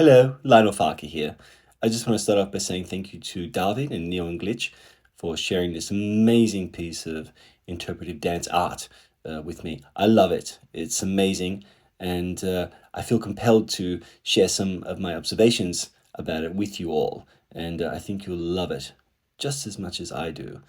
Hello, Lionel Farquer here. I just want to start off by saying thank you to David and Neon Glitch for sharing this amazing piece of interpretive dance art with me. I love it. It's amazing, and I feel compelled to share some of my observations about it with you all, and I think you'll love it just as much as I do.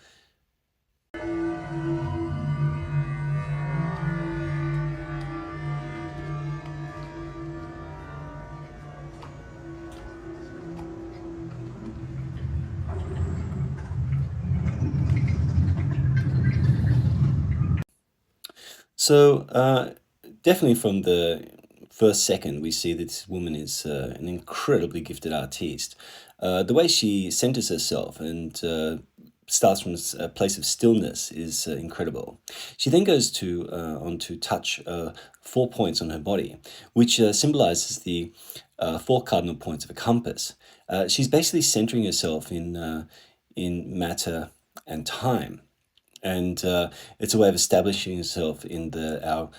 So, definitely from the first second, we see that this woman is an incredibly gifted artiste. The way she centers herself and starts from a place of stillness is incredible. She then goes to on to touch 4 points on her body, which symbolizes the four cardinal points of a compass. She's basically centering herself in matter and time, and it's a way of establishing herself in our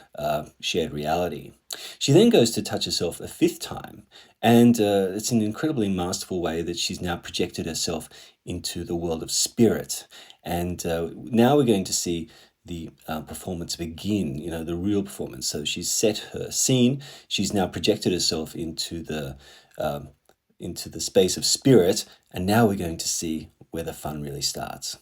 shared reality. She then goes to touch herself a fifth time, and it's an incredibly masterful way that she's now projected herself into the world of spirit. And now we're going to see the performance begin, the real performance. So she's set her scene, she's now projected herself into the space of spirit, and now we're going to see where the fun really starts.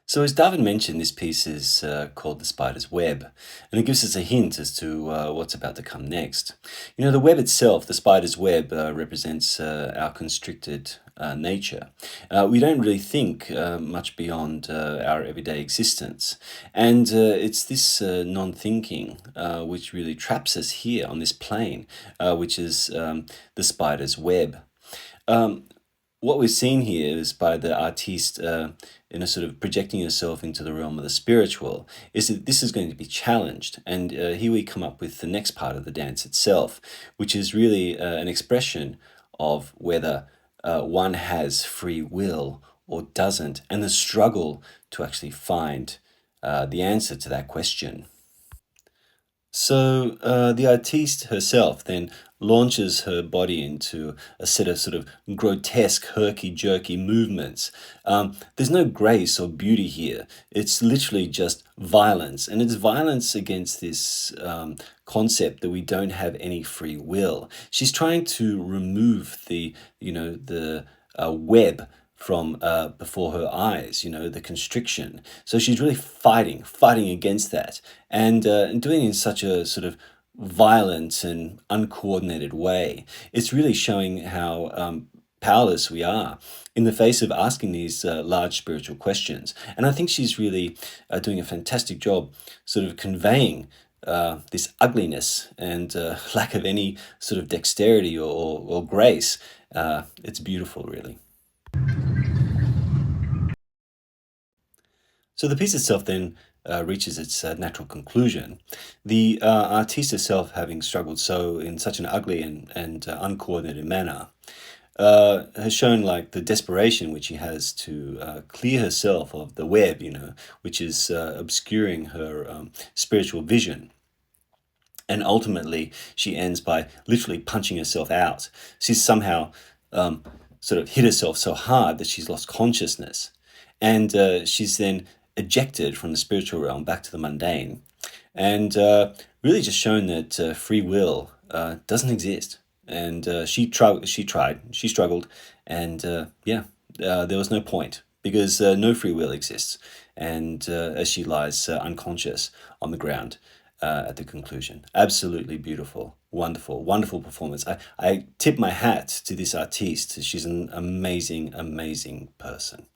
So as David mentioned, this piece is called The Spider's Web, and it gives us a hint as to what's about to come next. The web itself, the spider's web, represents our constricted nature. We don't really think much beyond our everyday existence, and it's this non-thinking which really traps us here on this plane, which is the spider's web. What we're seeing here is by the artiste in a sort of projecting herself into the realm of the spiritual, is that this is going to be challenged. And here we come up with the next part of the dance itself, which is really an expression of whether one has free will or doesn't, and the struggle to actually find the answer to that question. So the artiste herself then launches her body into a set of sort of grotesque, herky-jerky movements. There's no grace or beauty here. It's literally just violence, and it's violence against this concept that we don't have any free will. She's trying to remove the web from before her eyes, the constriction. So she's really fighting against that, and doing it in such a sort of violent and uncoordinated way. It's really showing how powerless we are in the face of asking these large spiritual questions. And I think she's really doing a fantastic job sort of conveying this ugliness and lack of any sort of dexterity or grace. It's beautiful, really. So the piece itself then reaches its natural conclusion. The artiste herself, having struggled so in such an ugly and uncoordinated manner, has shown like the desperation which she has to clear herself of the web, which is obscuring her spiritual vision. And ultimately, she ends by literally punching herself out. She's somehow sort of hit herself so hard that she's lost consciousness. And she's then ejected from the spiritual realm back to the mundane, and really just shown that free will doesn't exist. And she struggled, and there was no point because no free will exists. And as she lies unconscious on the ground at the conclusion, absolutely beautiful, wonderful, wonderful performance. I tip my hat to this artiste. She's an amazing, amazing person.